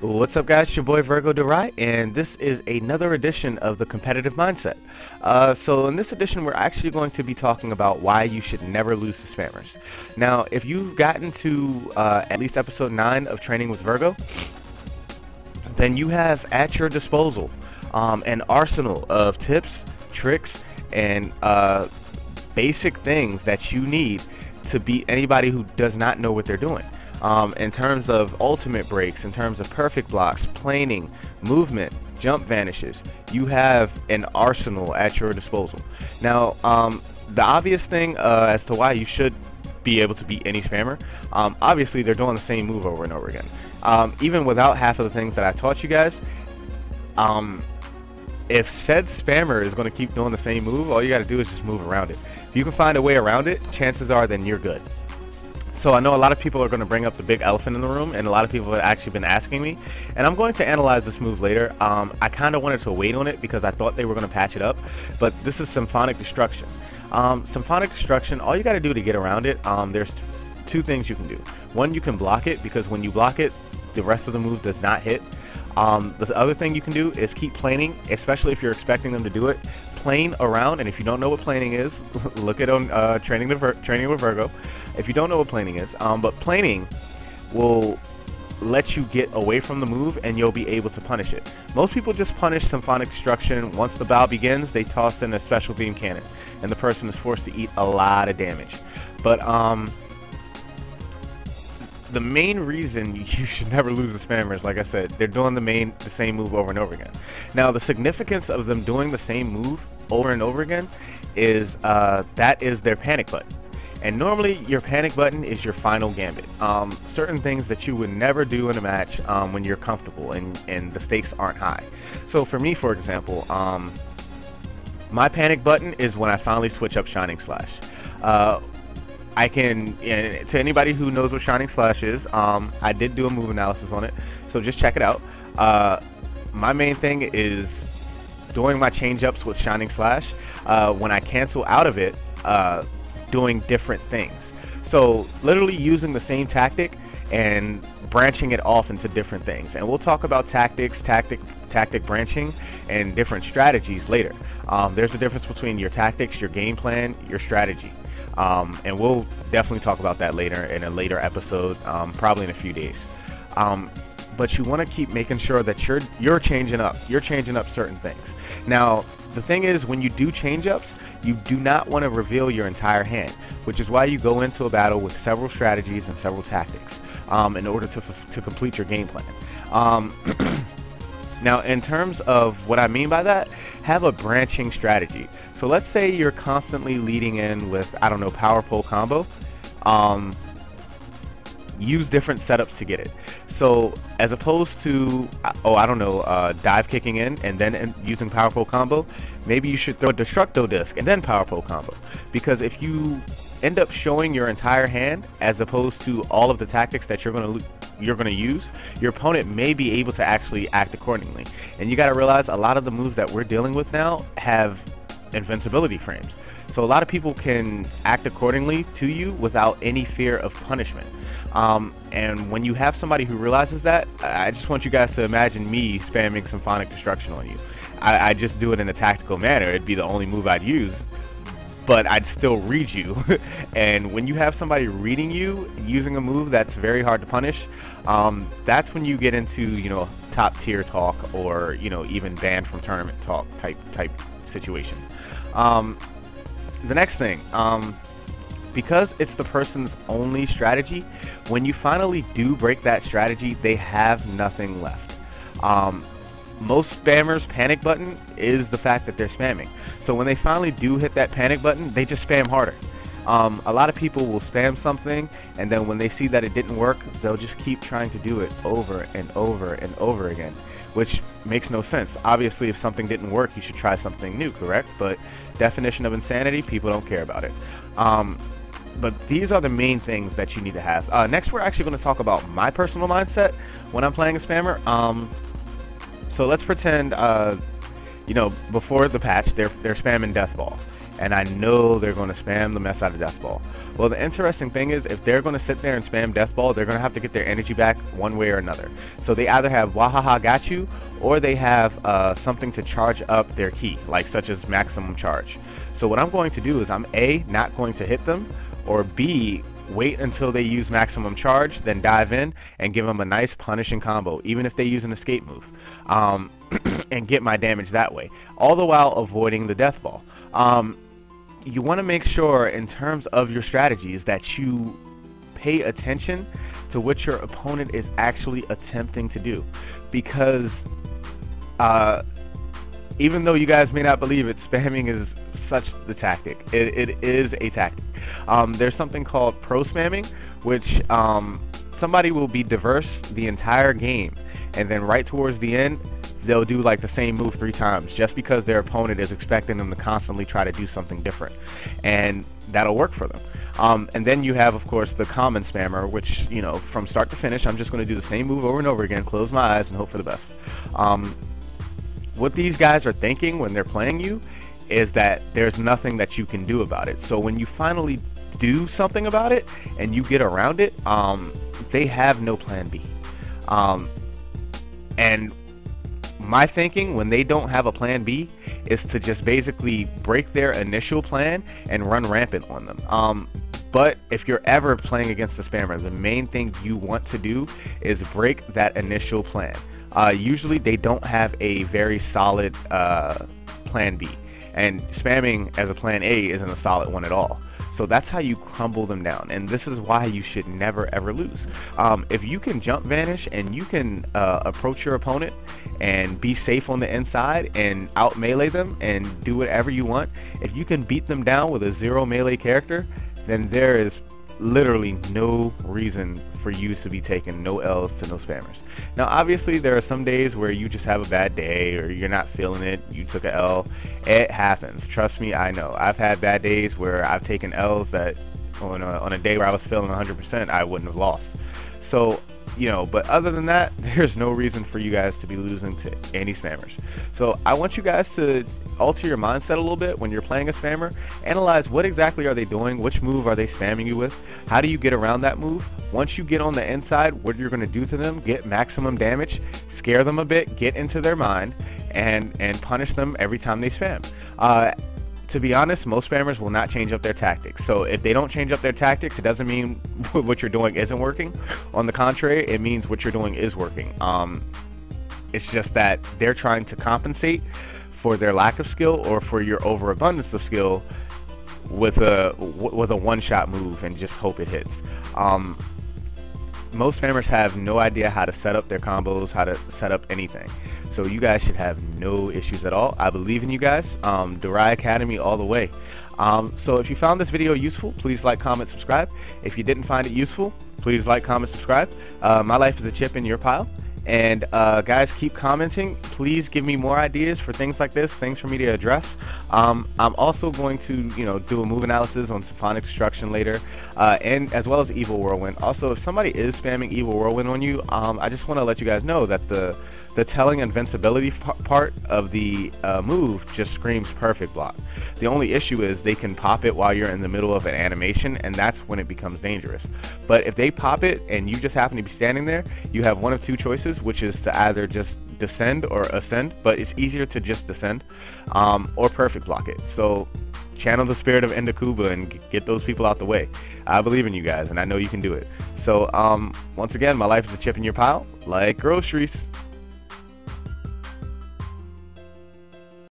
What's up, guys? It's your boy Virgo DeRai, and this is another edition of the Competitive Mindset. So in this edition, we're actually going to be talking about why you should never lose to spammers. Now, if you've gotten to at least episode 9 of Training with Virgo, then you have at your disposal an arsenal of tips, tricks, and basic things that you need to beat anybody who does not know what they're doing. In terms of ultimate breaks, in terms of perfect blocks, planing, movement, jump vanishes, you have an arsenal at your disposal. Now, the obvious thing as to why you should be able to beat any spammer, obviously they're doing the same move over and over again. Even without half of the things that I taught you guys, if said spammer is going to keep doing the same move, all you got to do is just move around it. If you can find a way around it, chances are then you're good. So I know a lot of people are going to bring up the big elephant in the room, and a lot of people have actually been asking me, and I'm going to analyze this move later. I kind of wanted to wait on it because I thought they were going to patch it up, but this is Symphonic Destruction. Symphonic Destruction, all you got to do to get around it, there's two things you can do. One, you can block it, because when you block it, the rest of the move does not hit. The other thing you can do is keep planing, especially if you're expecting them to do it. Plane around, and if you don't know what planing is, look at on Training with Virgo. If you don't know what planing is, but planing will let you get away from the move and you'll be able to punish it. Most people just punish Symphonic Destruction. Once the bow begins, they toss in a special beam cannon, and the person is forced to eat a lot of damage. But the main reason you should never lose the spammers, like I said, they're doing the same move over and over again. Now, the significance of them doing the same move over and over again is that is their panic button. And normally your panic button is your final gambit. Certain things that you would never do in a match when you're comfortable and the stakes aren't high. So for me, for example, my panic button is when I finally switch up Shining Slash. I can, to anybody who knows what Shining Slash is, I did do a move analysis on it, so just check it out. My main thing is doing my change-ups with Shining Slash. When I cancel out of it, doing different things. So literally using the same tactic and branching it off into different things. And we'll talk about tactic branching and different strategies later. There's a difference between your tactics, your game plan, your strategy. And we'll definitely talk about that later in a later episode, probably in a few days. But you want to keep making sure that you're changing up certain things. Now, the thing is, when you do change-ups, you do not want to reveal your entire hand, which is why you go into a battle with several strategies and several tactics in order to complete your game plan. Now, in terms of what I mean by that, have a branching strategy. So let's say you're constantly leading in with, I don't know, power pole combo. Use different setups to get it. So as opposed to, I don't know, dive kicking in and then using power pole combo, maybe you should throw a destructo disc and then power pole combo. Because if you end up showing your entire hand as opposed to all of the tactics that you're going to use, your opponent may be able to actually act accordingly. And you got to realize a lot of the moves that we're dealing with now have invincibility frames. So a lot of people can act accordingly to you without any fear of punishment. And when you have somebody who realizes that, I just want you guys to imagine me spamming Symphonic Destruction on you. I just do it in a tactical manner. It'd be the only move I'd use, but I'd still read you. And when you have somebody reading you using a move that's very hard to punish, that's when you get into, you know, top tier talk, or, you know, even banned from tournament talk type situation. The next thing, because it's the person's only strategy, when you finally do break that strategy, they have nothing left. Most spammers' panic button is the fact that they're spamming. So when they finally do hit that panic button, they just spam harder. A lot of people will spam something, and then when they see that it didn't work, they'll just keep trying to do it over and over and over again, which makes no sense. Obviously, if something didn't work, you should try something new, correct? But definition of insanity, people don't care about it. But these are the main things that you need to have. Next, we're actually going to talk about my personal mindset when I'm playing a spammer. So let's pretend, you know, before the patch, they're spamming Death Ball. and I know they're going to spam the mess out of Death Ball. Well, the interesting thing is, if they're going to sit there and spam Death Ball, they're going to have to get their energy back one way or another. So they either have Wahaha got you, or they have something to charge up their ki, like such as maximum charge. So what I'm going to do is I'm A, not going to hit them, or B, wait until they use maximum charge, then dive in and give them a nice punishing combo, even if they use an escape move, and get my damage that way, all the while avoiding the Death Ball. You want to make sure in terms of your strategies that you pay attention to what your opponent is actually attempting to do, because even though you guys may not believe it, spamming is such the tactic. It is a tactic. There's something called pro spamming, which somebody will be diverse the entire game, and then right towards the end they'll do like the same move 3 times just because their opponent is expecting them to constantly try to do something different, and that'll work for them. And then you have, of course, the common spammer, which, you know, from start to finish, I'm just going to do the same move over and over again, close my eyes and hope for the best. What these guys are thinking when they're playing you is that there's nothing that you can do about it. So when you finally do something about it and you get around it, they have no plan B. And my thinking when they don't have a plan B is to just basically break their initial plan and run rampant on them. But if you're ever playing against a spammer, the main thing you want to do is break that initial plan. Usually they don't have a very solid plan B, and spamming as a plan A isn't a solid one at all. So that's how you crumble them down, and this is why you should never ever lose. If you can jump vanish and you can approach your opponent and be safe on the inside and out melee them and do whatever you want, if you can beat them down with a 0 melee character, then there is literally no reason for you to be taking no L's to no spammers. Now obviously there are some days where you just have a bad day or you're not feeling it, you took a L. It happens, trust me, I know. I've had bad days where I've taken L's that on a day where I was feeling 100% I wouldn't have lost. So, you know, but other than that, there's no reason for you guys to be losing to any spammers. So I want you guys to alter your mindset a little bit when you're playing a spammer. Analyze what exactly are they doing, which move are they spamming you with, how do you get around that move. Once you get on the inside, what you're going to do to them, get maximum damage, scare them a bit, get into their mind, and punish them every time they spam. To be honest, most spammers will not change up their tactics. So if they don't change up their tactics, it doesn't mean what you're doing isn't working. On the contrary, it means what you're doing is working. It's just that they're trying to compensate for their lack of skill or for your overabundance of skill with a one-shot move and just hope it hits. Most spammers have no idea how to set up their combos, how to set up anything. So you guys should have no issues at all. I believe in you guys. Durai Academy all the way. So if you found this video useful, please like, comment, subscribe. If you didn't find it useful, please like, comment, subscribe. My life is a chip in your pile. And guys, keep commenting. Please give me more ideas for things like this, things for me to address. I'm also going to, you know, do a move analysis on Symphonic Destruction later, and as well as Evil Whirlwind. Also, if somebody is spamming Evil Whirlwind on you, I just want to let you guys know that the telling invincibility part of the move just screams perfect block. The only issue is they can pop it while you're in the middle of an animation, and that's when it becomes dangerous. But if they pop it and you just happen to be standing there, you have one of two choices, which is to either just descend or ascend, but it's easier to just descend, or perfect block it. So channel the spirit of Endakuba and get those people out the way. I believe in you guys, and I know you can do it. So once again, my life is a chip in your pile, like groceries.